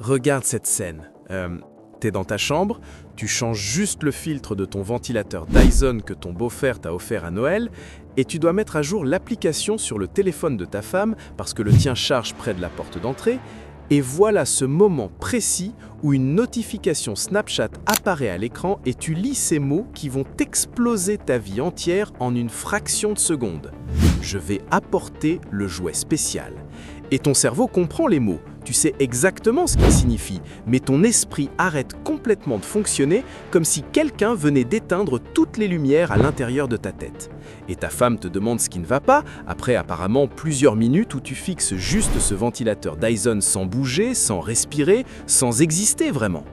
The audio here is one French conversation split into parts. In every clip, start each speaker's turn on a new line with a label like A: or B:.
A: Regarde cette scène. T'es dans ta chambre, tu changes juste le filtre de ton ventilateur Dyson que ton beau-frère t'a offert à Noël et tu dois mettre à jour l'application sur le téléphone de ta femme parce que le tien charge près de la porte d'entrée. Et voilà ce moment précis où une notification Snapchat apparaît à l'écran et tu lis ces mots qui vont exploser ta vie entière en une fraction de seconde. Je vais apporter le jouet spécial. Et ton cerveau comprend les mots, tu sais exactement ce qu'ils signifient, mais ton esprit arrête complètement de fonctionner comme si quelqu'un venait d'éteindre toutes les lumières à l'intérieur de ta tête. Et ta femme te demande ce qui ne va pas, après apparemment plusieurs minutes où tu fixes juste ce ventilateur Dyson sans bouger, sans respirer, sans exister vraiment.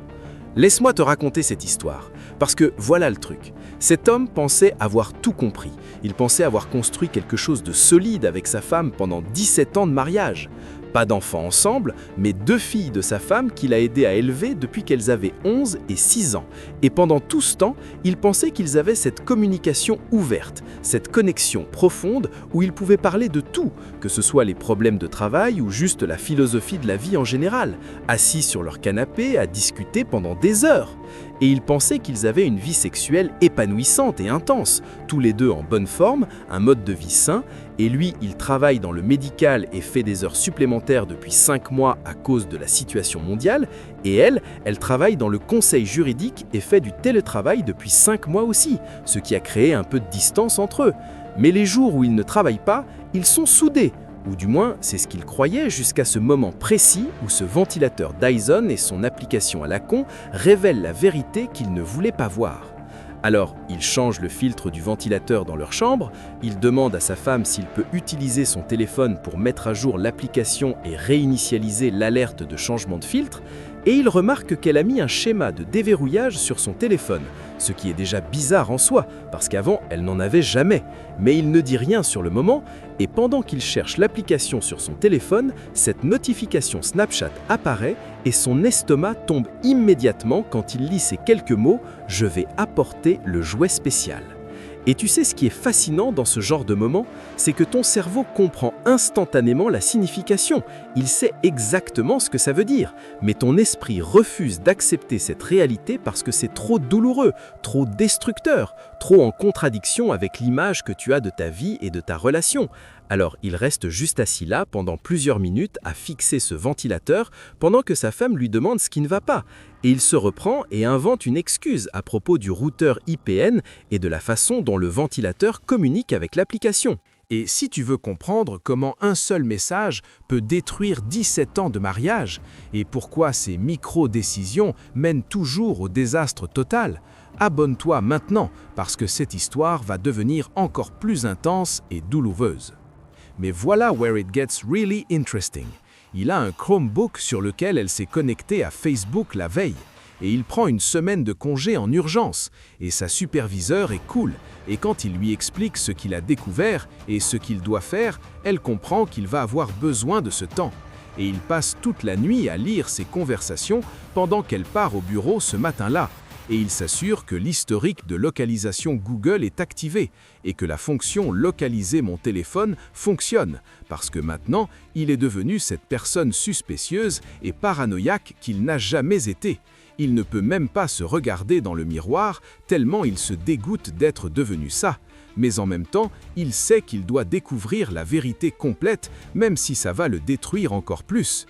A: Laisse-moi te raconter cette histoire, parce que voilà le truc. Cet homme pensait avoir tout compris. Il pensait avoir construit quelque chose de solide avec sa femme pendant 17 ans de mariage. Pas d'enfants ensemble, mais 2 filles de sa femme qu'il a aidé à élever depuis qu'elles avaient 11 et 6 ans. Et pendant tout ce temps, il pensait qu'ils avaient cette communication ouverte, cette connexion profonde où ils pouvaient parler de tout, que ce soit les problèmes de travail ou juste la philosophie de la vie en général, assis sur leur canapé à discuter pendant des heures. Et il pensait qu'ils avaient une vie sexuelle épanouissante et intense, tous les deux en bonne forme, un mode de vie sain, et lui, il travaille dans le médical et fait des heures supplémentaires depuis 5 mois à cause de la situation mondiale, et elle travaille dans le conseil juridique et fait du télétravail depuis 5 mois aussi, ce qui a créé un peu de distance entre eux. Mais les jours où ils ne travaillent pas, ils sont soudés. Ou du moins, c'est ce qu'il croyait jusqu'à ce moment précis où ce ventilateur Dyson et son application à la con révèlent la vérité qu'il ne voulait pas voir. Alors, il change le filtre du ventilateur dans leur chambre, il demande à sa femme s'il peut utiliser son téléphone pour mettre à jour l'application et réinitialiser l'alerte de changement de filtre, et il remarque qu'elle a mis un schéma de déverrouillage sur son téléphone, ce qui est déjà bizarre en soi, parce qu'avant, elle n'en avait jamais. Mais il ne dit rien sur le moment, et pendant qu'il cherche l'application sur son téléphone, cette notification Snapchat apparaît et son estomac tombe immédiatement quand il lit ces quelques mots « Je vais apporter le jouet spécial ». Et tu sais ce qui est fascinant dans ce genre de moment, c'est que ton cerveau comprend instantanément la signification. Il sait exactement ce que ça veut dire. Mais ton esprit refuse d'accepter cette réalité parce que c'est trop douloureux, trop destructeur, trop en contradiction avec l'image que tu as de ta vie et de ta relation. Alors il reste juste assis là pendant plusieurs minutes à fixer ce ventilateur pendant que sa femme lui demande ce qui ne va pas. Et il se reprend et invente une excuse à propos du routeur IPN et de la façon dont le ventilateur communique avec l'application. Et si tu veux comprendre comment un seul message peut détruire 17 ans de mariage et pourquoi ces micro-décisions mènent toujours au désastre total, abonne-toi maintenant parce que cette histoire va devenir encore plus intense et douloureuse. Mais voilà where it gets really interesting. Il a un Chromebook sur lequel elle s'est connectée à Facebook la veille. Et il prend une semaine de congé en urgence. Et sa superviseure est cool. Et quand il lui explique ce qu'il a découvert et ce qu'il doit faire, elle comprend qu'il va avoir besoin de ce temps. Et il passe toute la nuit à lire ses conversations pendant qu'elle part au bureau ce matin-là. Et il s'assure que l'historique de localisation Google est activé et que la fonction « Localiser mon téléphone » fonctionne, parce que maintenant, il est devenu cette personne suspicieuse et paranoïaque qu'il n'a jamais été. Il ne peut même pas se regarder dans le miroir tellement il se dégoûte d'être devenu ça. Mais en même temps, il sait qu'il doit découvrir la vérité complète, même si ça va le détruire encore plus.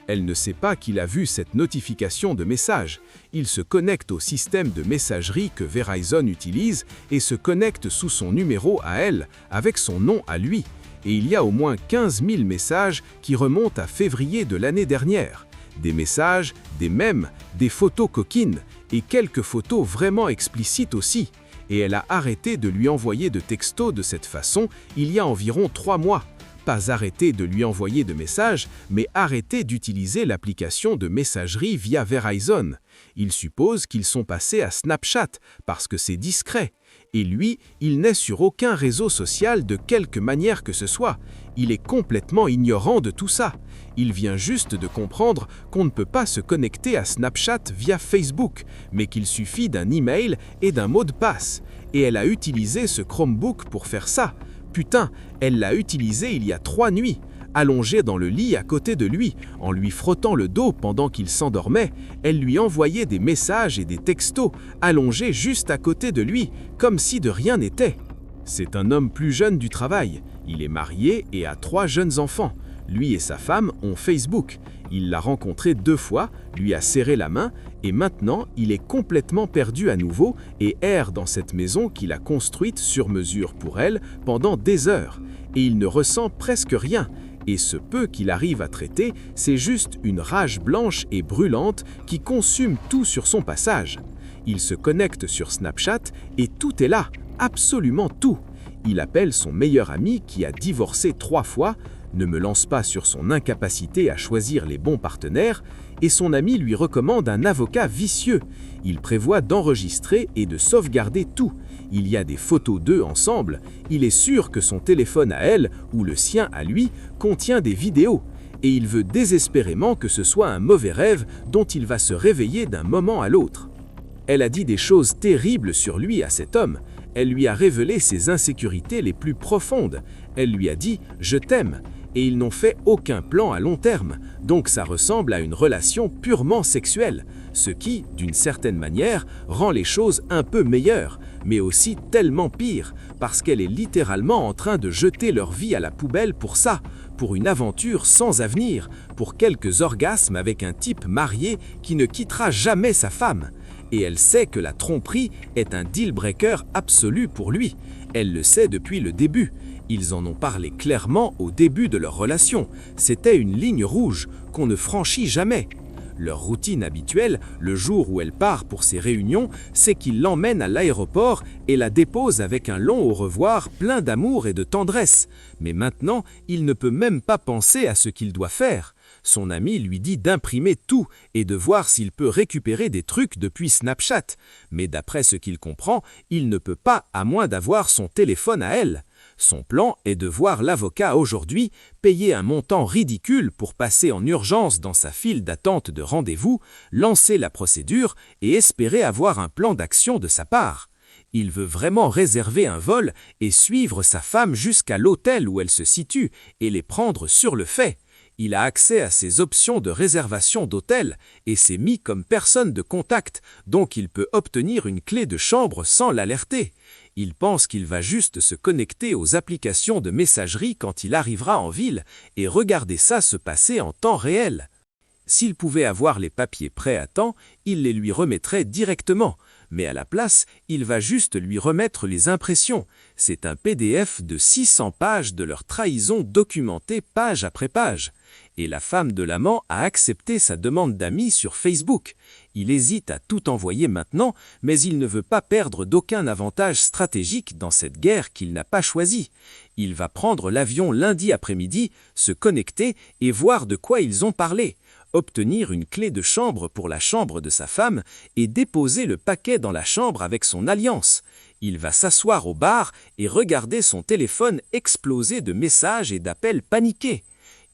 A: Elle ne sait pas qu'il a vu cette notification de message. Il se connecte au système de messagerie que Verizon utilise et se connecte sous son numéro à elle, avec son nom à lui. Et il y a au moins 15 000 messages qui remontent à février de l'année dernière. Des messages, des mèmes, des photos coquines et quelques photos vraiment explicites aussi. Et elle a arrêté de lui envoyer de textos de cette façon il y a environ 3 mois. Pas arrêter de lui envoyer de messages, mais arrêter d'utiliser l'application de messagerie via Verizon. Il suppose qu'ils sont passés à Snapchat parce que c'est discret. Et lui, il n'est sur aucun réseau social de quelque manière que ce soit. Il est complètement ignorant de tout ça. Il vient juste de comprendre qu'on ne peut pas se connecter à Snapchat via Facebook, mais qu'il suffit d'un email et d'un mot de passe. Et elle a utilisé ce Chromebook pour faire ça. Putain, elle l'a utilisé il y a 3 nuits. allongée dans le lit à côté de lui, en lui frottant le dos pendant qu'il s'endormait. Elle lui envoyait des messages et des textos, allongée juste à côté de lui, comme si de rien n'était. C'est un homme plus jeune du travail. Il est marié et a 3 jeunes enfants. Lui et sa femme ont Facebook. Il l'a rencontrée 2 fois, lui a serré la main et maintenant il est complètement perdu à nouveau et erre dans cette maison qu'il a construite sur mesure pour elle pendant des heures. Et il ne ressent presque rien. Et ce peu qu'il arrive à traiter, c'est juste une rage blanche et brûlante qui consume tout sur son passage. Il se connecte sur Snapchat et tout est là, absolument tout. Il appelle son meilleur ami qui a divorcé 3 fois, ne me lance pas sur son incapacité à choisir les bons partenaires, et son ami lui recommande un avocat vicieux. Il prévoit d'enregistrer et de sauvegarder tout. Il y a des photos d'eux ensemble. Il est sûr que son téléphone à elle, ou le sien à lui, contient des vidéos. Et il veut désespérément que ce soit un mauvais rêve dont il va se réveiller d'un moment à l'autre. Elle a dit des choses terribles sur lui à cet homme. Elle lui a révélé ses insécurités les plus profondes. Elle lui a dit « je t'aime ». Et ils n'ont fait aucun plan à long terme, donc ça ressemble à une relation purement sexuelle, ce qui, d'une certaine manière, rend les choses un peu meilleures, mais aussi tellement pire, parce qu'elle est littéralement en train de jeter leur vie à la poubelle pour ça, pour une aventure sans avenir, pour quelques orgasmes avec un type marié qui ne quittera jamais sa femme. Et elle sait que la tromperie est un deal-breaker absolu pour lui. Elle le sait depuis le début. Ils en ont parlé clairement au début de leur relation. C'était une ligne rouge qu'on ne franchit jamais. Leur routine habituelle, le jour où elle part pour ses réunions, c'est qu'il l'emmène à l'aéroport et la dépose avec un long au revoir plein d'amour et de tendresse. Mais maintenant, il ne peut même pas penser à ce qu'il doit faire. Son ami lui dit d'imprimer tout et de voir s'il peut récupérer des trucs depuis Snapchat. Mais d'après ce qu'il comprend, il ne peut pas à moins d'avoir son téléphone à elle. Son plan est de voir l'avocat aujourd'hui, payer un montant ridicule pour passer en urgence dans sa file d'attente de rendez-vous, lancer la procédure et espérer avoir un plan d'action de sa part. Il veut vraiment réserver un vol et suivre sa femme jusqu'à l'hôtel où elle se situe et les prendre sur le fait. Il a accès à ses options de réservation d'hôtel et s'est mis comme personne de contact, donc il peut obtenir une clé de chambre sans l'alerter. Il pense qu'il va juste se connecter aux applications de messagerie quand il arrivera en ville et regarder ça se passer en temps réel. S'il pouvait avoir les papiers prêts à temps, il les lui remettrait directement. Mais à la place, il va juste lui remettre les impressions. C'est un PDF de 600 pages de leur trahison documentée page après page. Et la femme de l'amant a accepté sa demande d'amis sur Facebook. Il hésite à tout envoyer maintenant, mais il ne veut pas perdre d'aucun avantage stratégique dans cette guerre qu'il n'a pas choisie. Il va prendre l'avion lundi après-midi, se connecter et voir de quoi ils ont parlé. Obtenir une clé de chambre pour la chambre de sa femme et déposer le paquet dans la chambre avec son alliance. Il va s'asseoir au bar et regarder son téléphone exploser de messages et d'appels paniqués.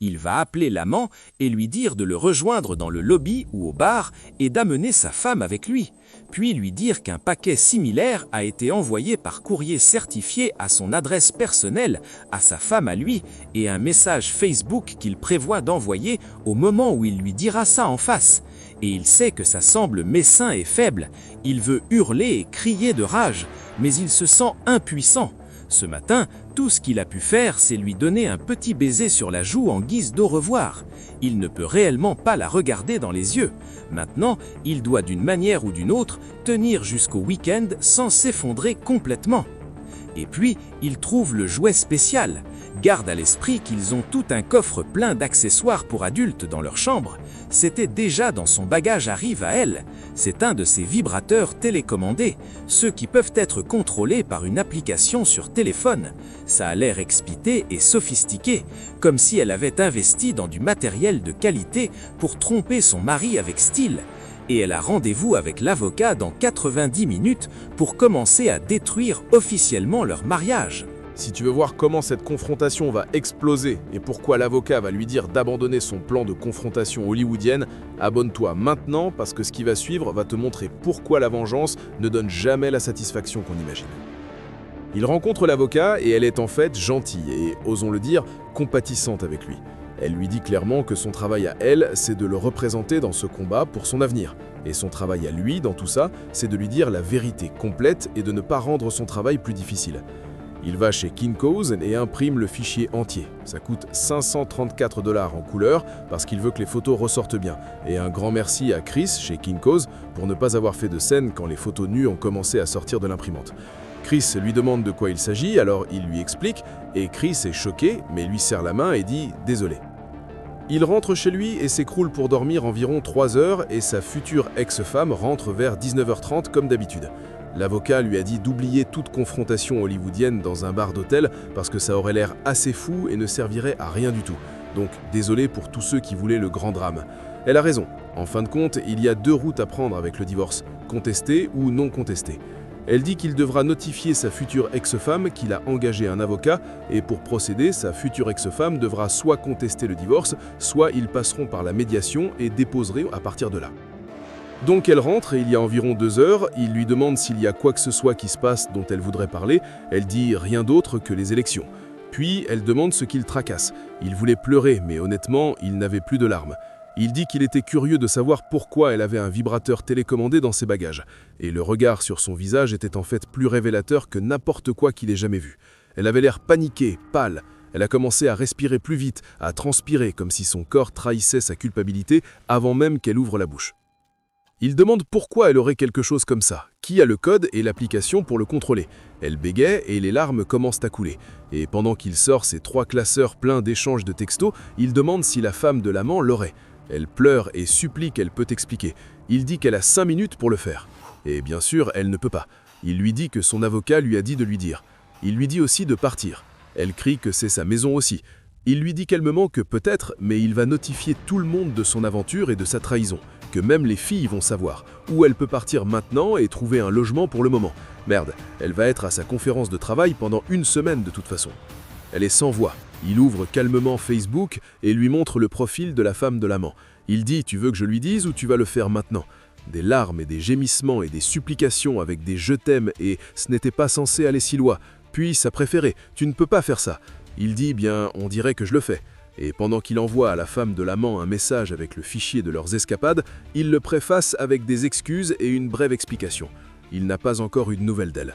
A: Il va appeler l'amant et lui dire de le rejoindre dans le lobby ou au bar et d'amener sa femme avec lui, puis lui dire qu'un paquet similaire a été envoyé par courrier certifié à son adresse personnelle, à sa femme à lui, et un message Facebook qu'il prévoit d'envoyer au moment où il lui dira ça en face. Et il sait que ça semble mesquin et faible. Il veut hurler et crier de rage, mais il se sent impuissant. Ce matin, tout ce qu'il a pu faire, c'est lui donner un petit baiser sur la joue en guise d'au revoir. Il ne peut réellement pas la regarder dans les yeux. Maintenant, il doit d'une manière ou d'une autre tenir jusqu'au week-end sans s'effondrer complètement. Et puis, il trouve le jouet spécial. Garde à l'esprit qu'ils ont tout un coffre plein d'accessoires pour adultes dans leur chambre. C'était déjà dans son bagage arrive à elle. C'est un de ces vibrateurs télécommandés, ceux qui peuvent être contrôlés par une application sur téléphone. Ça a l'air expité et sophistiqué, comme si elle avait investi dans du matériel de qualité pour tromper son mari avec style. Et elle a rendez-vous avec l'avocat dans 90 minutes pour commencer à détruire officiellement leur mariage.
B: Si tu veux voir comment cette confrontation va exploser et pourquoi l'avocat va lui dire d'abandonner son plan de confrontation hollywoodienne, abonne-toi maintenant parce que ce qui va suivre va te montrer pourquoi la vengeance ne donne jamais la satisfaction qu'on imagine. Il rencontre l'avocat et elle est en fait gentille et, osons le dire, compatissante avec lui. Elle lui dit clairement que son travail à elle, c'est de le représenter dans ce combat pour son avenir. Et son travail à lui, dans tout ça, c'est de lui dire la vérité complète et de ne pas rendre son travail plus difficile. Il va chez Kinko's et imprime le fichier entier. Ça coûte 534 $ en couleur parce qu'il veut que les photos ressortent bien. Et un grand merci à Chris chez Kinko's pour ne pas avoir fait de scène quand les photos nues ont commencé à sortir de l'imprimante. Chris lui demande de quoi il s'agit, alors il lui explique, et Chris est choqué, mais lui serre la main et dit « désolé ». Il rentre chez lui et s'écroule pour dormir environ 3 heures et sa future ex-femme rentre vers 19h30 comme d'habitude. L'avocat lui a dit d'oublier toute confrontation hollywoodienne dans un bar d'hôtel parce que ça aurait l'air assez fou et ne servirait à rien du tout. Donc désolé pour tous ceux qui voulaient le grand drame. Elle a raison. En fin de compte, il y a 2 routes à prendre avec le divorce, contester ou non contester. Elle dit qu'il devra notifier sa future ex-femme qu'il a engagé un avocat et pour procéder, sa future ex-femme devra soit contester le divorce, soit ils passeront par la médiation et déposeraient à partir de là. Donc elle rentre et il y a environ 2 heures, il lui demande s'il y a quoi que ce soit qui se passe dont elle voudrait parler, elle dit rien d'autre que les élections. Puis elle demande ce qu'il tracasse. Il voulait pleurer mais honnêtement, il n'avait plus de larmes. Il dit qu'il était curieux de savoir pourquoi elle avait un vibrateur télécommandé dans ses bagages. Et le regard sur son visage était en fait plus révélateur que n'importe quoi qu'il ait jamais vu. Elle avait l'air paniquée, pâle. Elle a commencé à respirer plus vite, à transpirer comme si son corps trahissait sa culpabilité avant même qu'elle ouvre la bouche. Il demande pourquoi elle aurait quelque chose comme ça, qui a le code et l'application pour le contrôler. Elle bégaye et les larmes commencent à couler. Et pendant qu'il sort ses 3 classeurs pleins d'échanges de textos, il demande si la femme de l'amant l'aurait. Elle pleure et supplie qu'elle peut expliquer. Il dit qu'elle a 5 minutes pour le faire. Et bien sûr, elle ne peut pas. Il lui dit que son avocat lui a dit de lui dire. Il lui dit aussi de partir. Elle crie que c'est sa maison aussi. Il lui dit calmement que peut-être, mais il va notifier tout le monde de son aventure et de sa trahison. Que même les filles vont savoir. Où elle peut partir maintenant et trouver un logement pour le moment. Merde, elle va être à sa conférence de travail pendant 1 semaine de toute façon. Elle est sans voix. Il ouvre calmement Facebook et lui montre le profil de la femme de l'amant. Il dit « Tu veux que je lui dise ou tu vas le faire maintenant ?» Des larmes et des gémissements et des supplications avec des « je t'aime » et « ce n'était pas censé aller si loin ». Puis sa préférée « Tu ne peux pas faire ça ». Il dit « Bien, on dirait que je le fais ». Et pendant qu'il envoie à la femme de l'amant un message avec le fichier de leurs escapades, il le préface avec des excuses et une brève explication. Il n'a pas encore eu de nouvelles d'elle.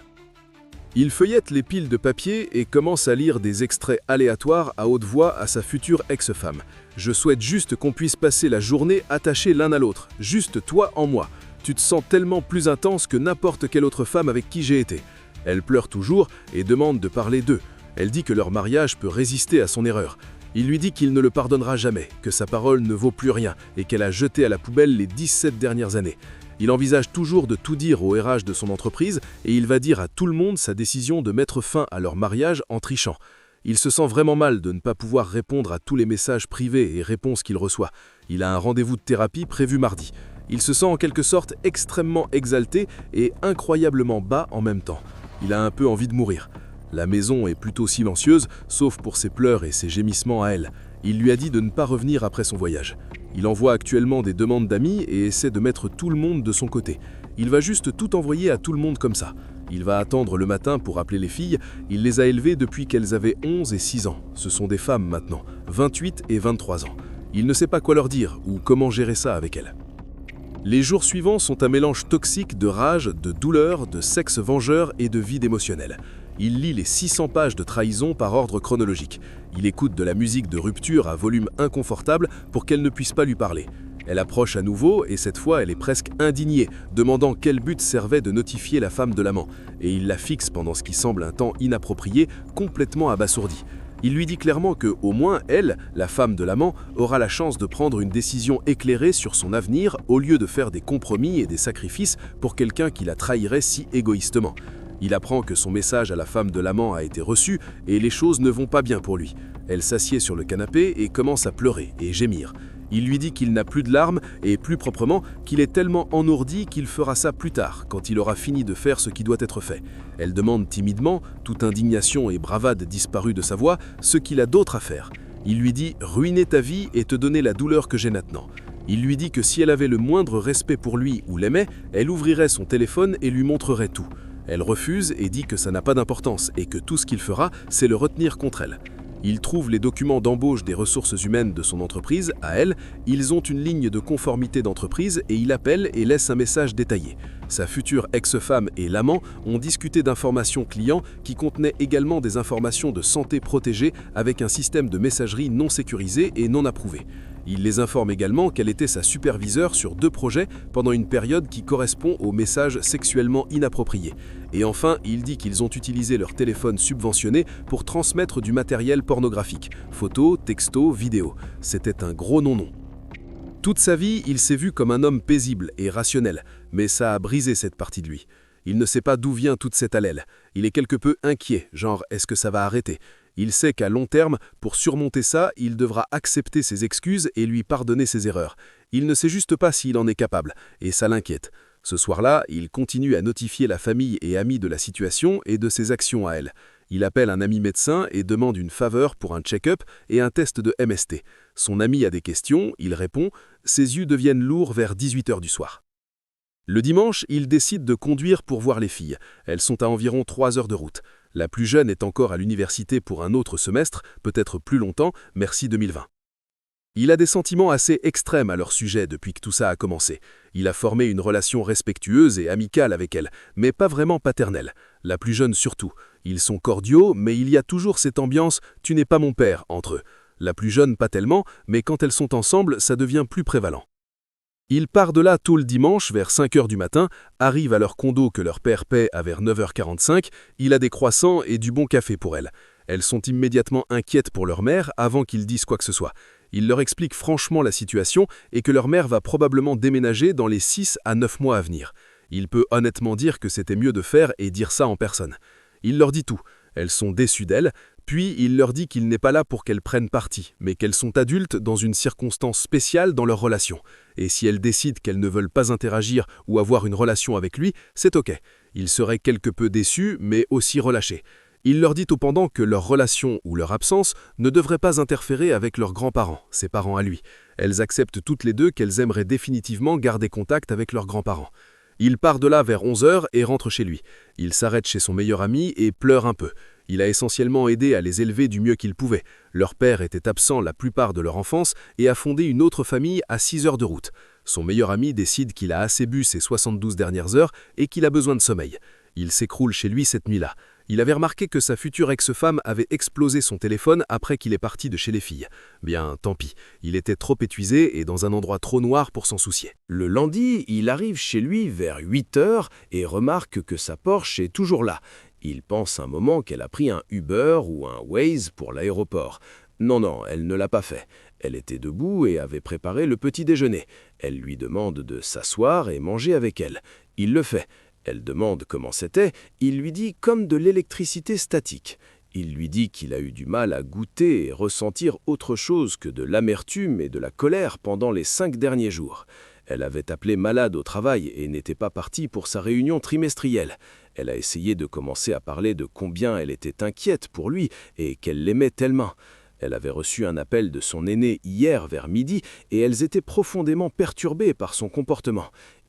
B: Il feuillette les piles de papier et commence à lire des extraits aléatoires à haute voix à sa future ex-femme. « Je souhaite juste qu'on puisse passer la journée attachés l'un à l'autre, juste toi en moi. Tu te sens tellement plus intense que n'importe quelle autre femme avec qui j'ai été. » Elle pleure toujours et demande de parler d'eux. Elle dit que leur mariage peut résister à son erreur. Il lui dit qu'il ne le pardonnera jamais, que sa parole ne vaut plus rien et qu'elle a jeté à la poubelle les 17 dernières années. Il envisage toujours de tout dire au RH de son entreprise et il va dire à tout le monde sa décision de mettre fin à leur mariage en trichant. Il se sent vraiment mal de ne pas pouvoir répondre à tous les messages privés et réponses qu'il reçoit. Il a un rendez-vous de thérapie prévu mardi. Il se sent en quelque sorte extrêmement exalté et incroyablement bas en même temps. Il a un peu envie de mourir. La maison est plutôt silencieuse, sauf pour ses pleurs et ses gémissements à elle. Il lui a dit de ne pas revenir après son voyage. Il envoie actuellement des demandes d'amis et essaie de mettre tout le monde de son côté. Il va juste tout envoyer à tout le monde comme ça. Il va attendre le matin pour appeler les filles. Il les a élevées depuis qu'elles avaient 11 et 6 ans. Ce sont des femmes maintenant, 28 et 23 ans. Il ne sait pas quoi leur dire ou comment gérer ça avec elles. Les jours suivants sont un mélange toxique de rage, de douleur, de sexe vengeur et de vide émotionnel. Il lit les 600 pages de trahison par ordre chronologique. Il écoute de la musique de rupture à volume inconfortable pour qu'elle ne puisse pas lui parler. Elle approche à nouveau et cette fois elle est presque indignée, demandant quel but servait de notifier la femme de l'amant. Et il la fixe pendant ce qui semble un temps inapproprié, complètement abasourdi. Il lui dit clairement que, au moins, elle, la femme de l'amant, aura la chance de prendre une décision éclairée sur son avenir au lieu de faire des compromis et des sacrifices pour quelqu'un qui la trahirait si égoïstement. Il apprend que son message à la femme de l'amant a été reçu et les choses ne vont pas bien pour lui. Elle s'assied sur le canapé et commence à pleurer et gémir. Il lui dit qu'il n'a plus de larmes et plus proprement qu'il est tellement engourdi qu'il fera ça plus tard, quand il aura fini de faire ce qui doit être fait. Elle demande timidement, toute indignation et bravade disparue de sa voix, ce qu'il a d'autre à faire. Il lui dit « ruiner ta vie et te donner la douleur que j'ai maintenant ». Il lui dit que si elle avait le moindre respect pour lui ou l'aimait, elle ouvrirait son téléphone et lui montrerait tout. Elle refuse et dit que ça n'a pas d'importance et que tout ce qu'il fera, c'est le retenir contre elle. Il trouve les documents d'embauche des ressources humaines de son entreprise, à elle, ils ont une ligne de conformité d'entreprise et il appelle et laisse un message détaillé. Sa future ex-femme et l'amant ont discuté d'informations clients qui contenaient également des informations de santé protégées avec un système de messagerie non sécurisé et non approuvé. Il les informe également qu'elle était sa superviseure sur 2 projets pendant une période qui correspond aux messages sexuellement inappropriés. Et enfin, il dit qu'ils ont utilisé leur téléphone subventionné pour transmettre du matériel pornographique, photos, textos, vidéos. C'était un gros non-non. Toute sa vie, il s'est vu comme un homme paisible et rationnel, mais ça a brisé cette partie de lui. Il ne sait pas d'où vient toute cette hallelle. Il est quelque peu inquiet, genre est-ce que ça va arrêter ? Il sait qu'à long terme, pour surmonter ça, il devra accepter ses excuses et lui pardonner ses erreurs. Il ne sait juste pas s'il en est capable, et ça l'inquiète. Ce soir-là, il continue à notifier la famille et amis de la situation et de ses actions à elle. Il appelle un ami médecin et demande une faveur pour un check-up et un test de MST. Son ami a des questions, il répond, ses yeux deviennent lourds vers 18h du soir. Le dimanche, il décide de conduire pour voir les filles. Elles sont à environ 3 heures de route. La plus jeune est encore à l'université pour un autre semestre, peut-être plus longtemps, merci 2020. Il a des sentiments assez extrêmes à leur sujet depuis que tout ça a commencé. Il a formé une relation respectueuse et amicale avec elles, mais pas vraiment paternelle. La plus jeune surtout. Ils sont cordiaux, mais il y a toujours cette ambiance « tu n'es pas mon père » entre eux. La plus jeune pas tellement, mais quand elles sont ensemble, ça devient plus prévalent. Il part de là tôt le dimanche, vers 5h du matin, arrive à leur condo que leur père paie à vers 9h45, il a des croissants et du bon café pour elles. Elles sont immédiatement inquiètes pour leur mère avant qu'ils disent quoi que ce soit. Il leur explique franchement la situation et que leur mère va probablement déménager dans les 6 à 9 mois à venir. Il peut honnêtement dire que c'était mieux de faire et dire ça en personne. Il leur dit tout. Elles sont déçues d'elle, puis il leur dit qu'il n'est pas là pour qu'elles prennent parti, mais qu'elles sont adultes dans une circonstance spéciale dans leur relation. Et si elles décident qu'elles ne veulent pas interagir ou avoir une relation avec lui, c'est ok. Il serait quelque peu déçu, mais aussi relâché. Il leur dit cependant que leur relation ou leur absence ne devrait pas interférer avec leurs grands-parents, ses parents à lui. Elles acceptent toutes les deux qu'elles aimeraient définitivement garder contact avec leurs grands-parents. Il part de là vers 11h et rentre chez lui. Il s'arrête chez son meilleur ami et pleure un peu. Il a essentiellement aidé à les élever du mieux qu'il pouvait. Leur père était absent la plupart de leur enfance et a fondé une autre famille à 6 heures de route. Son meilleur ami décide qu'il a assez bu ces 72 dernières heures et qu'il a besoin de sommeil. Il s'écroule chez lui cette nuit-là. Il avait remarqué que sa future ex-femme avait explosé son téléphone après qu'il est parti de chez les filles. Bien, tant pis, il était trop épuisé et dans un endroit trop noir pour s'en soucier.
A: Le lundi, il arrive chez lui vers 8h et remarque que sa Porsche est toujours là. Il pense un moment qu'elle a pris un Uber ou un Waze pour l'aéroport. Non, elle ne l'a pas fait. Elle était debout et avait préparé le petit déjeuner. Elle lui demande de s'asseoir et manger avec elle. Il le fait. Elle demande comment c'était, il lui dit comme de l'électricité statique. Il lui dit qu'il a eu du mal à goûter et ressentir autre chose que de l'amertume et de la colère pendant les 5 derniers jours. Elle avait appelé malade au travail et n'était pas partie pour sa réunion trimestrielle. Elle a essayé de commencer à parler de combien elle était inquiète pour lui et qu'elle l'aimait tellement. Elle avait reçu un appel de son aîné hier vers midi et elles étaient profondément perturbées par son comportement.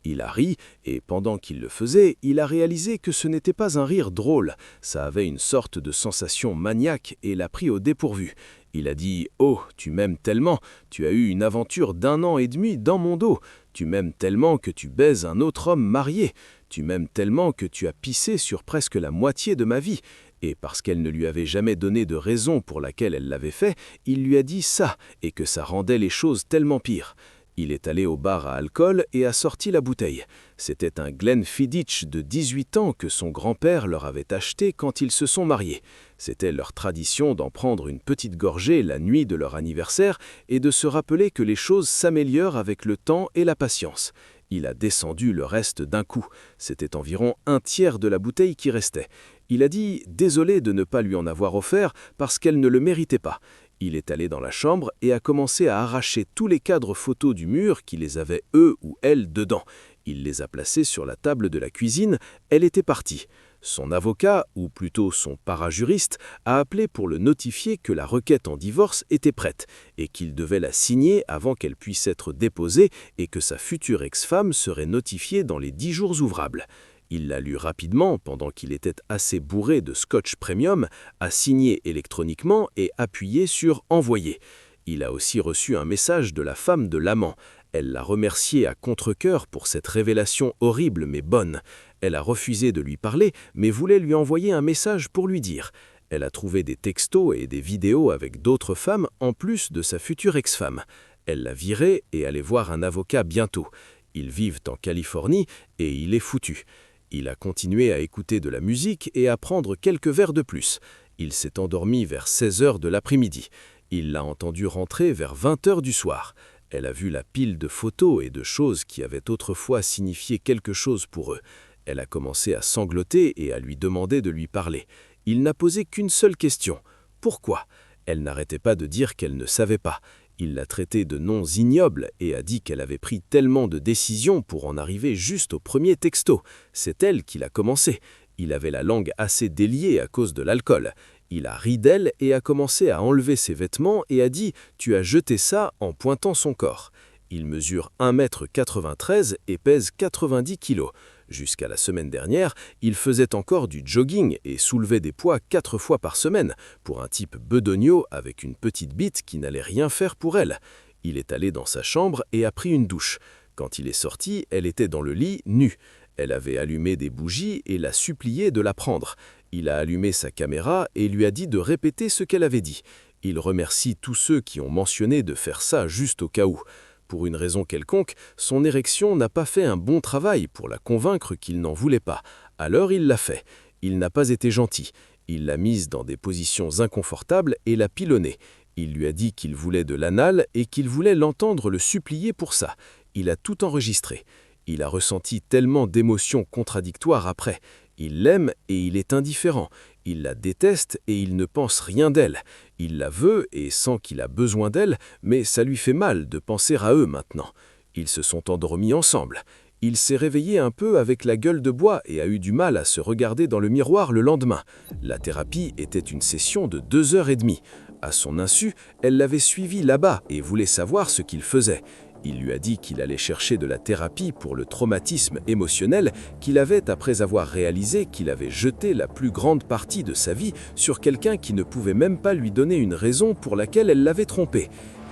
A: Il a ri, et pendant qu'il le faisait, il a réalisé que ce n'était pas un rire drôle, ça avait une sorte de sensation maniaque et l'a pris au dépourvu. Il a dit « Oh, tu m'aimes tellement, tu as eu une aventure d'1 an et demi dans mon dos, tu m'aimes tellement que tu baises un autre homme marié, tu m'aimes tellement que tu as pissé sur presque la moitié de ma vie. » Et parce qu'elle ne lui avait jamais donné de raison pour laquelle elle l'avait fait, il lui a dit ça, et que ça rendait les choses tellement pires. Il est allé au bar à alcool et a sorti la bouteille. C'était un Glenfiddich de 18 ans que son grand-père leur avait acheté quand ils se sont mariés. C'était leur tradition d'en prendre une petite gorgée la nuit de leur anniversaire et de se rappeler que les choses s'améliorent avec le temps et la patience. Il a descendu le reste d'un coup. C'était environ 1/3 de la bouteille qui restait. Il a dit « désolé de ne pas lui en avoir offert parce qu'elle ne le méritait pas ». Il est allé dans la chambre et a commencé à arracher tous les cadres photos du mur qui les avaient eux ou elle dedans. Il les a placés sur la table de la cuisine, elle était partie. Son avocat, ou plutôt son parajuriste, a appelé pour le notifier que la requête en divorce était prête et qu'il devait la signer avant qu'elle puisse être déposée et que sa future ex-femme serait notifiée dans les 10 jours ouvrables. Il l'a lu rapidement pendant qu'il était assez bourré de scotch premium, a signé électroniquement et appuyé sur « Envoyer ». Il a aussi reçu un message de la femme de l'amant. Elle l'a remercié à contre-cœur pour cette révélation horrible mais bonne. Elle a refusé de lui parler, mais voulait lui envoyer un message pour lui dire. Elle a trouvé des textos et des vidéos avec d'autres femmes en plus de sa future ex-femme. Elle l'a viré et allait voir un avocat bientôt. Ils vivent en Californie et il est foutu. Il a continué à écouter de la musique et à prendre quelques verres de plus. Il s'est endormi vers 16h de l'après-midi. Il l'a entendu rentrer vers 20h du soir. Elle a vu la pile de photos et de choses qui avaient autrefois signifié quelque chose pour eux. Elle a commencé à sangloter et à lui demander de lui parler. Il n'a posé qu'une seule question. Pourquoi ? Elle n'arrêtait pas de dire qu'elle ne savait pas. Il l'a traitée de noms ignobles et a dit qu'elle avait pris tellement de décisions pour en arriver juste au premier texto. C'est elle qui l'a commencé. Il avait la langue assez déliée à cause de l'alcool. Il a ri d'elle et a commencé à enlever ses vêtements et a dit « Tu as jeté ça » en pointant son corps. Il mesure 1,93 m et pèse 90 kg. Jusqu'à la semaine dernière, il faisait encore du jogging et soulevait des poids 4 fois par semaine, pour un type bedogno avec une petite bite qui n'allait rien faire pour elle. Il est allé dans sa chambre et a pris une douche. Quand il est sorti, elle était dans le lit, nue. Elle avait allumé des bougies et l'a supplié de la prendre. Il a allumé sa caméra et lui a dit de répéter ce qu'elle avait dit. Il remercie tous ceux qui ont mentionné de faire ça juste au cas où. Pour une raison quelconque, son érection n'a pas fait un bon travail pour la convaincre qu'il n'en voulait pas. Alors il l'a fait. Il n'a pas été gentil. Il l'a mise dans des positions inconfortables et l'a pilonnée. Il lui a dit qu'il voulait de l'anal et qu'il voulait l'entendre le supplier pour ça. Il a tout enregistré. Il a ressenti tellement d'émotions contradictoires après. Il l'aime et il est indifférent. Il la déteste et il ne pense rien d'elle. Il la veut et sent qu'il a besoin d'elle, mais ça lui fait mal de penser à eux maintenant. Ils se sont endormis ensemble. Il s'est réveillé un peu avec la gueule de bois et a eu du mal à se regarder dans le miroir le lendemain. La thérapie était une session de 2h30. À son insu, elle l'avait suivi là-bas et voulait savoir ce qu'il faisait. Il lui a dit qu'il allait chercher de la thérapie pour le traumatisme émotionnel qu'il avait après avoir réalisé qu'il avait jeté la plus grande partie de sa vie sur quelqu'un qui ne pouvait même pas lui donner une raison pour laquelle elle l'avait trompé.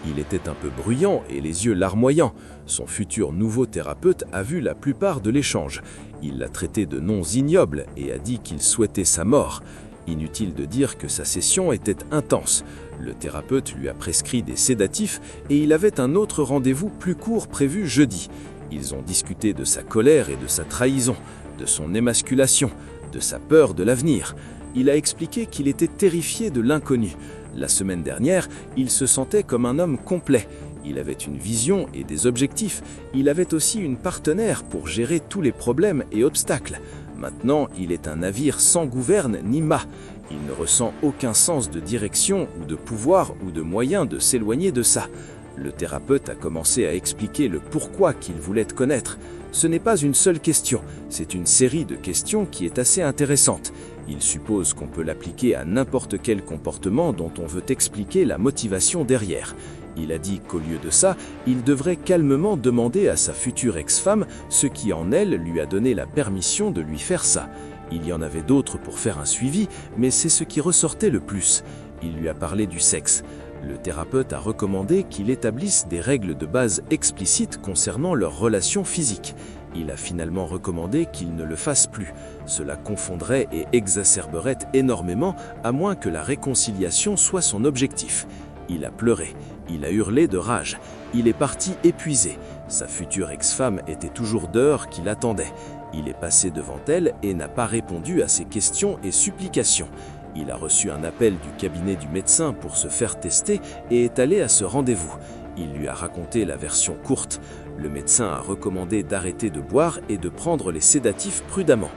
A: Il était un peu bruyant et les yeux larmoyants. Son futur nouveau thérapeute a vu la plupart de l'échange. Il l'a traité de noms ignobles et a dit qu'il souhaitait sa mort. Inutile de dire que sa session était intense. Le thérapeute lui a prescrit des sédatifs et il avait un autre rendez-vous plus court prévu jeudi. Ils ont discuté de sa colère et de sa trahison, de son émasculation, de sa peur de l'avenir. Il a expliqué qu'il était terrifié de l'inconnu. La semaine dernière, il se sentait comme un homme complet. Il avait une vision et des objectifs. Il avait aussi une partenaire pour gérer tous les problèmes et obstacles. Maintenant, il est un navire sans gouverne ni mât. Il ne ressent aucun sens de direction ou de pouvoir ou de moyen de s'éloigner de ça. Le thérapeute a commencé à expliquer le pourquoi qu'il voulait te connaître. Ce n'est pas une seule question, c'est une série de questions qui est assez intéressante. Il suppose qu'on peut l'appliquer à n'importe quel comportement dont on veut expliquer la motivation derrière. Il a dit qu'au lieu de ça, il devrait calmement demander à sa future ex-femme ce qui en elle lui a donné la permission de lui faire ça. Il y en avait d'autres pour faire un suivi, mais c'est ce qui ressortait le plus. Il lui a parlé du sexe. Le thérapeute a recommandé qu'il établisse des règles de base explicites concernant leurs relations physiques. Il a finalement recommandé qu'il ne le fasse plus. Cela confondrait et exacerberait énormément, à moins que la réconciliation soit son objectif. Il a pleuré, il a hurlé de rage, il est parti épuisé. Sa future ex-femme était toujours dehors qui l'attendait. Il est passé devant elle et n'a pas répondu à ses questions et supplications. Il a reçu un appel du cabinet du médecin pour se faire tester et est allé à ce rendez-vous. Il lui a raconté la version courte. Le médecin a recommandé d'arrêter de boire et de prendre les sédatifs prudemment.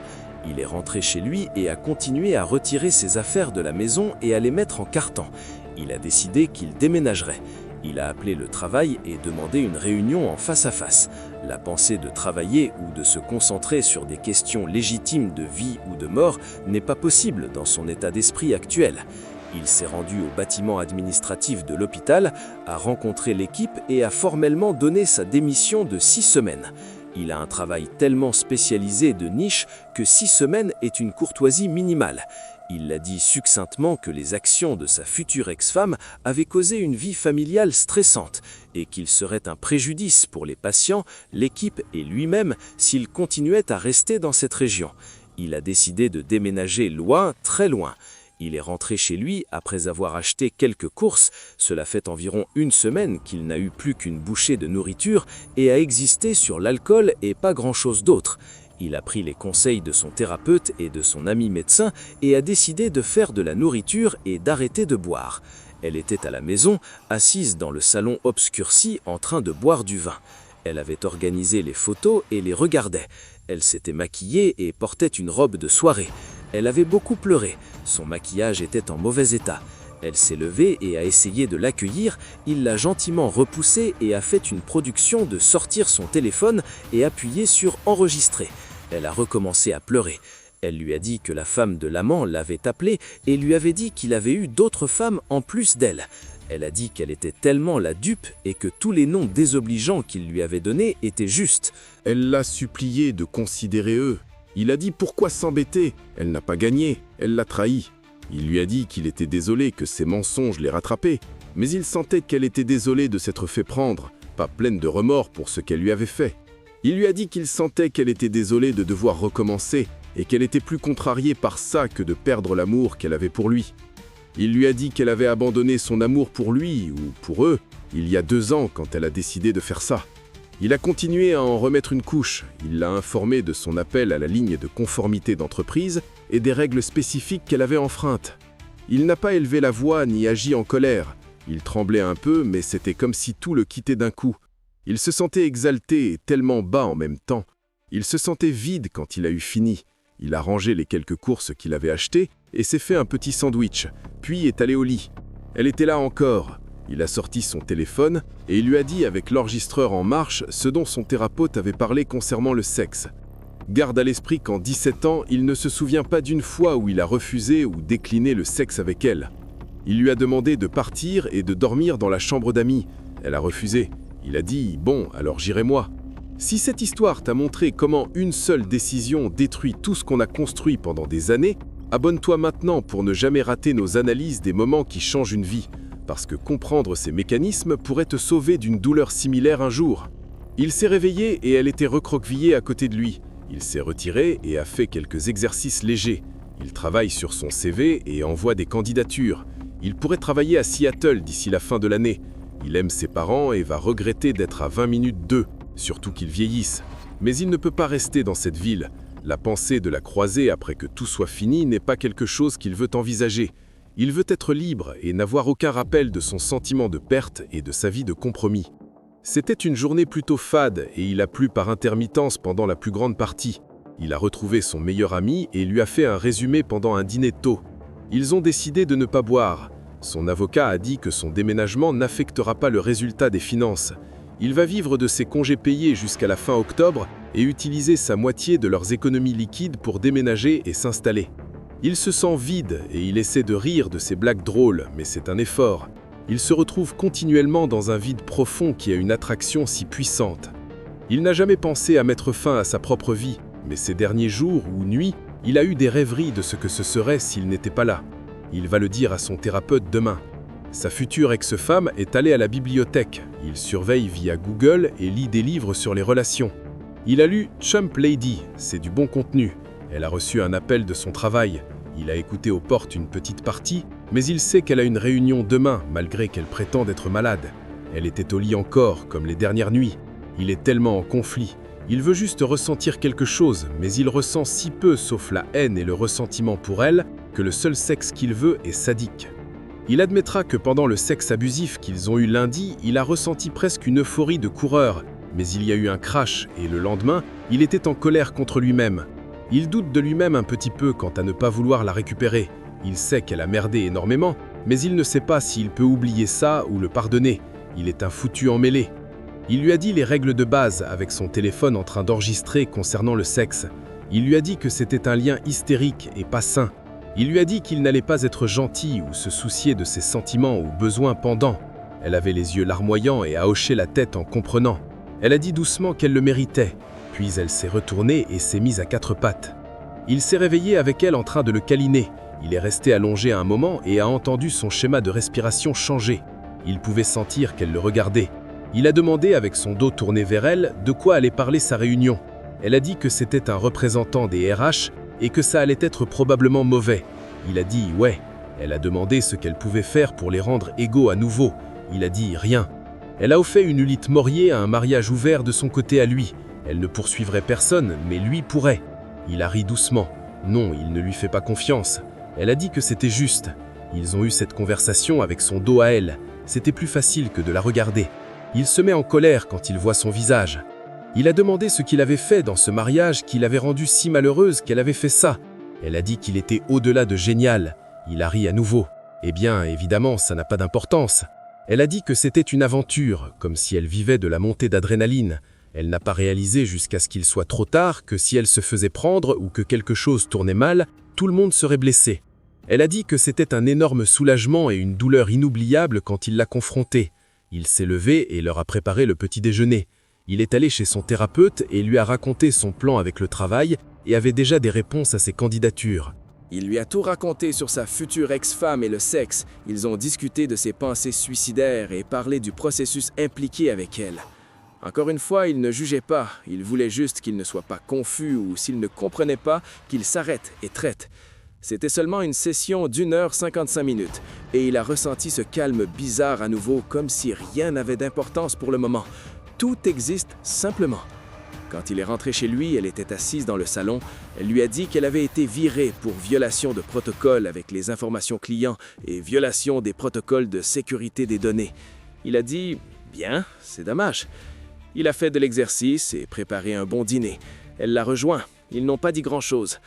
A: Il est rentré chez lui et a continué à retirer ses affaires de la maison et à les mettre en carton. Il a décidé qu'il déménagerait. Il a appelé le travail et demandé une réunion en face à face. La pensée de travailler ou de se concentrer sur des questions légitimes de vie ou de mort n'est pas possible dans son état d'esprit actuel. Il s'est rendu au bâtiment administratif de l'hôpital, a rencontré l'équipe et a formellement donné sa démission de 6 semaines.
C: Il a un travail tellement spécialisé de niche que 6 semaines est une courtoisie minimale. Il l'a dit succinctement que les actions de sa future ex-femme avaient causé une vie familiale stressante et qu'il serait un préjudice pour les patients, l'équipe et lui-même s'il continuait à rester dans cette région. Il a décidé de déménager loin, très loin. Il est rentré chez lui après avoir acheté quelques courses. Cela fait environ 1 semaine qu'il n'a eu plus qu'une bouchée de nourriture et a existé sur l'alcool et pas grand-chose d'autre. Il a pris les conseils de son thérapeute et de son ami médecin et a décidé de faire de la nourriture et d'arrêter de boire. Elle était à la maison, assise dans le salon obscurci en train de boire du vin. Elle avait organisé les photos et les regardait. Elle s'était maquillée et portait une robe de soirée. Elle avait beaucoup pleuré. Son maquillage était en mauvais état. Elle s'est levée et a essayé de l'accueillir. Il l'a gentiment repoussée et a fait une production de sortir son téléphone et appuyer sur « Enregistrer ». Elle a recommencé à pleurer. Elle lui a dit que la femme de l'amant l'avait appelée et lui avait dit qu'il avait eu d'autres femmes en plus d'elle. Elle a dit qu'elle était tellement la dupe et que tous les noms désobligeants qu'il lui avait donnés étaient justes.
B: Elle l'a supplié de considérer eux. Il a dit pourquoi s'embêter. Elle n'a pas gagné, elle l'a trahi. Il lui a dit qu'il était désolé que ses mensonges l'aient rattrapé, mais il sentait qu'elle était désolée de s'être fait prendre, pas pleine de remords pour ce qu'elle lui avait fait. Il lui a dit qu'il sentait qu'elle était désolée de devoir recommencer et qu'elle était plus contrariée par ça que de perdre l'amour qu'elle avait pour lui. Il lui a dit qu'elle avait abandonné son amour pour lui ou pour eux il y a 2 ans quand elle a décidé de faire ça. Il a continué à en remettre une couche. Il l'a informé de son appel à la ligne de conformité d'entreprise et des règles spécifiques qu'elle avait enfreintes. Il n'a pas élevé la voix ni agi en colère. Il tremblait un peu, mais c'était comme si tout le quittait d'un coup. Il se sentait exalté et tellement bas en même temps. Il se sentait vide quand il a eu fini. Il a rangé les quelques courses qu'il avait achetées et s'est fait un petit sandwich, puis est allé au lit. Elle était là encore. Il a sorti son téléphone et il lui a dit avec l'enregistreur en marche ce dont son thérapeute avait parlé concernant le sexe. Garde à l'esprit qu'en 17 ans, il ne se souvient pas d'une fois où il a refusé ou décliné le sexe avec elle. Il lui a demandé de partir et de dormir dans la chambre d'amis. Elle a refusé. Il a dit « Bon, alors j'irai moi ». Si cette histoire t'a montré comment une seule décision détruit tout ce qu'on a construit pendant des années, abonne-toi maintenant pour ne jamais rater nos analyses des moments qui changent une vie, parce que comprendre ces mécanismes pourrait te sauver d'une douleur similaire un jour. Il s'est réveillé et elle était recroquevillée à côté de lui. Il s'est retiré et a fait quelques exercices légers. Il travaille sur son CV et envoie des candidatures. Il pourrait travailler à Seattle d'ici la fin de l'année. Il aime ses parents et va regretter d'être à 20 minutes d'eux, surtout qu'ils vieillissent. Mais il ne peut pas rester dans cette ville. La pensée de la croiser après que tout soit fini n'est pas quelque chose qu'il veut envisager. Il veut être libre et n'avoir aucun rappel de son sentiment de perte et de sa vie de compromis. C'était une journée plutôt fade et il a plu par intermittence pendant la plus grande partie. Il a retrouvé son meilleur ami et lui a fait un résumé pendant un dîner tôt. Ils ont décidé de ne pas boire. Son avocat a dit que son déménagement n'affectera pas le résultat des finances. Il va vivre de ses congés payés jusqu'à la fin octobre et utiliser sa moitié de leurs économies liquides pour déménager et s'installer. Il se sent vide et il essaie de rire de ses blagues drôles, mais c'est un effort. Il se retrouve continuellement dans un vide profond qui a une attraction si puissante. Il n'a jamais pensé à mettre fin à sa propre vie, mais ces derniers jours ou nuits, il a eu des rêveries de ce que ce serait s'il n'était pas là. Il va le dire à son thérapeute demain. Sa future ex-femme est allée à la bibliothèque. Il surveille via Google et lit des livres sur les relations. Il a lu Chump Lady, c'est du bon contenu. Elle a reçu un appel de son travail. Il a écouté aux portes une petite partie, mais il sait qu'elle a une réunion demain, malgré qu'elle prétende être malade. Elle était au lit encore, comme les dernières nuits. Il est tellement en conflit. Il veut juste ressentir quelque chose, mais il ressent si peu sauf la haine et le ressentiment pour elle, que le seul sexe qu'il veut est sadique. Il admettra que pendant le sexe abusif qu'ils ont eu lundi, il a ressenti presque une euphorie de coureur, mais il y a eu un crash et le lendemain, il était en colère contre lui-même. Il doute de lui-même un petit peu quant à ne pas vouloir la récupérer. Il sait qu'elle a merdé énormément, mais il ne sait pas s'il peut oublier ça ou le pardonner. Il est un foutu emmêlé. Il lui a dit les règles de base avec son téléphone en train d'enregistrer concernant le sexe. Il lui a dit que c'était un lien hystérique et pas sain. Il lui a dit qu'il n'allait pas être gentil ou se soucier de ses sentiments ou besoins pendant. Elle avait les yeux larmoyants et a hoché la tête en comprenant. Elle a dit doucement qu'elle le méritait. Puis elle s'est retournée et s'est mise à quatre pattes. Il s'est réveillé avec elle en train de le câliner. Il est resté allongé un moment et a entendu son schéma de respiration changer. Il pouvait sentir qu'elle le regardait. Il a demandé avec son dos tourné vers elle de quoi allait parler sa réunion. Elle a dit que c'était un représentant des RH et que ça allait être probablement mauvais. Il a dit « ouais ». Elle a demandé ce qu'elle pouvait faire pour les rendre égaux à nouveau. Il a dit « rien ». Elle a offert une Ulite Morier à un mariage ouvert de son côté à lui. Elle ne poursuivrait personne, mais lui pourrait. Il a ri doucement. Non, il ne lui fait pas confiance. Elle a dit que c'était juste. Ils ont eu cette conversation avec son dos à elle. C'était plus facile que de la regarder. Il se met en colère quand il voit son visage. Il a demandé ce qu'il avait fait dans ce mariage qui l'avait rendue si malheureuse qu'elle avait fait ça. Elle a dit qu'il était au-delà de génial. Il a ri à nouveau. Eh bien, évidemment, ça n'a pas d'importance. Elle a dit que c'était une aventure, comme si elle vivait de la montée d'adrénaline. Elle n'a pas réalisé jusqu'à ce qu'il soit trop tard que si elle se faisait prendre ou que quelque chose tournait mal, tout le monde serait blessé. Elle a dit que c'était un énorme soulagement et une douleur inoubliable quand il l'a confrontée. Il s'est levé et leur a préparé le petit déjeuner. Il est allé chez son thérapeute et lui a raconté son plan avec le travail et avait déjà des réponses à ses candidatures.
A: Il lui a tout raconté sur sa future ex-femme et le sexe. Ils ont discuté de ses pensées suicidaires et parlé du processus impliqué avec elle. Encore une fois, il ne jugeait pas. Il voulait juste qu'il ne soit pas confus ou s'il ne comprenait pas, qu'il s'arrête et traite. C'était seulement une session d'1h55 et il a ressenti ce calme bizarre à nouveau comme si rien n'avait d'importance pour le moment. Tout existe simplement. Quand il est rentré chez lui, elle était assise dans le salon. Elle lui a dit qu'elle avait été virée pour violation de protocole avec les informations clients et violation des protocoles de sécurité des données. Il a dit « Bien, c'est dommage ». Il a fait de l'exercice et préparé un bon dîner. Elle l'a rejoint. Ils n'ont pas dit grand-chose.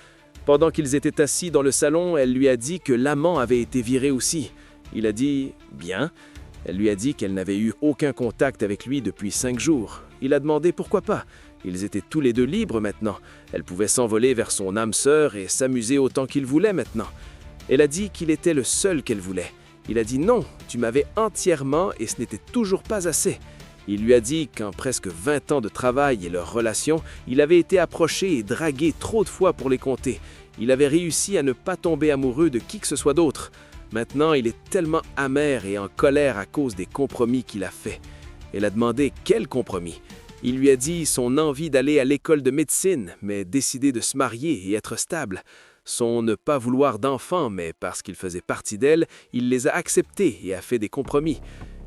A: Pendant qu'ils étaient assis dans le salon, elle lui a dit que l'amant avait été viré aussi. Il a dit « Bien ». Elle lui a dit qu'elle n'avait eu aucun contact avec lui depuis 5 jours. Il a demandé pourquoi pas. Ils étaient tous les deux libres maintenant. Elle pouvait s'envoler vers son âme sœur et s'amuser autant qu'il voulait maintenant. Elle a dit qu'il était le seul qu'elle voulait. Il a dit « Non, tu m'avais entièrement et ce n'était toujours pas assez ». Il lui a dit qu'en presque 20 ans de travail et leur relation, il avait été approché et dragué trop de fois pour les compter. Il avait réussi à ne pas tomber amoureux de qui que ce soit d'autre. Maintenant, il est tellement amer et en colère à cause des compromis qu'il a faits. Elle a demandé quel compromis. Il lui a dit son envie d'aller à l'école de médecine, mais décider de se marier et être stable. Son ne pas vouloir d'enfants, mais parce qu'il faisait partie d'elle, il les a acceptés et a fait des compromis.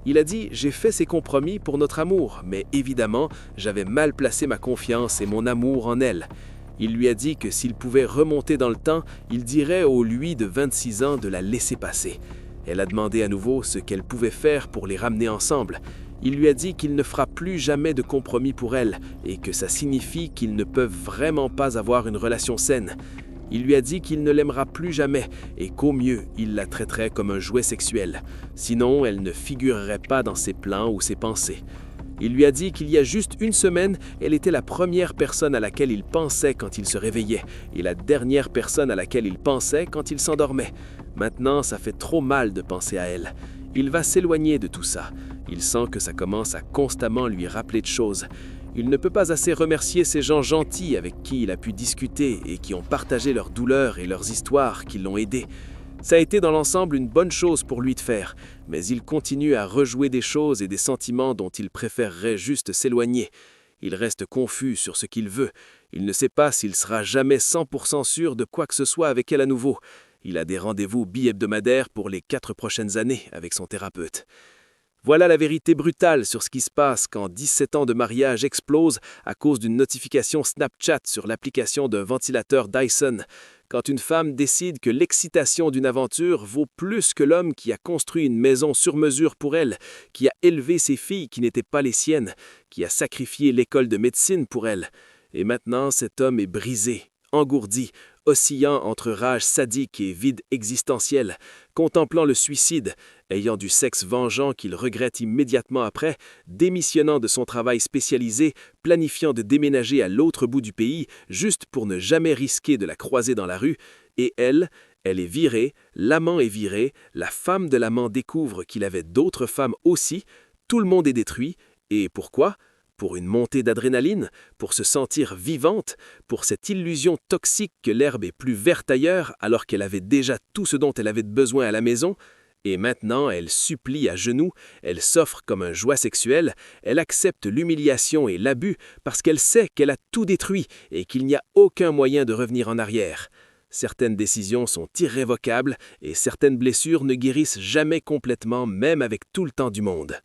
A: Il a dit « J'ai fait ces compromis pour notre amour, mais évidemment, j'avais mal placé ma confiance et mon amour en elle. » Il lui a dit que s'il pouvait remonter dans le temps, il dirait au lui de 26 ans de la laisser passer. Elle a demandé à nouveau ce qu'elle pouvait faire pour les ramener ensemble. Il lui a dit qu'il ne fera plus jamais de compromis pour elle et que ça signifie qu'ils ne peuvent vraiment pas avoir une relation saine. Il lui a dit qu'il ne l'aimera plus jamais et qu'au mieux, il la traiterait comme un jouet sexuel. Sinon, elle ne figurerait pas dans ses plans ou ses pensées. Il lui a dit qu'il y a juste une semaine, elle était la première personne à laquelle il pensait quand il se réveillait et la dernière personne à laquelle il pensait quand il s'endormait. Maintenant, ça fait trop mal de penser à elle. Il va s'éloigner de tout ça. Il sent que ça commence à constamment lui rappeler de choses. Il ne peut pas assez remercier ces gens gentils avec qui il a pu discuter et qui ont partagé leurs douleurs et leurs histoires qui l'ont aidé. Ça a été dans l'ensemble une bonne chose pour lui de faire, mais il continue à rejouer des choses et des sentiments dont il préférerait juste s'éloigner. Il reste confus sur ce qu'il veut. Il ne sait pas s'il sera jamais 100% sûr de quoi que ce soit avec elle à nouveau. Il a des rendez-vous bi-hebdomadaires pour les 4 prochaines années avec son thérapeute. Voilà la vérité brutale sur ce qui se passe quand 17 ans de mariage explosent à cause d'une notification Snapchat sur l'application d'un ventilateur Dyson. Quand une femme décide que l'excitation d'une aventure vaut plus que l'homme qui a construit une maison sur mesure pour elle, qui a élevé ses filles qui n'étaient pas les siennes, qui a sacrifié l'école de médecine pour elle. Et maintenant, cet homme est brisé, engourdi, oscillant entre rage sadique et vide existentiel, contemplant le suicide, ayant du sexe vengeant qu'il regrette immédiatement après, démissionnant de son travail spécialisé, planifiant de déménager à l'autre bout du pays juste pour ne jamais risquer de la croiser dans la rue, et elle est virée, l'amant est viré, la femme de l'amant découvre qu'il avait d'autres femmes aussi, tout le monde est détruit, et pourquoi ?
C: pour une montée d'adrénaline, pour se sentir vivante, pour cette illusion toxique que l'herbe est plus verte ailleurs alors qu'elle avait déjà tout ce dont elle avait besoin à la maison. Et maintenant, elle supplie à genoux, elle s'offre comme un jouet sexuel, elle accepte l'humiliation et l'abus parce qu'elle sait qu'elle a tout détruit et qu'il n'y a aucun moyen de revenir en arrière. Certaines décisions sont irrévocables et certaines blessures ne guérissent jamais complètement, même avec tout le temps du monde.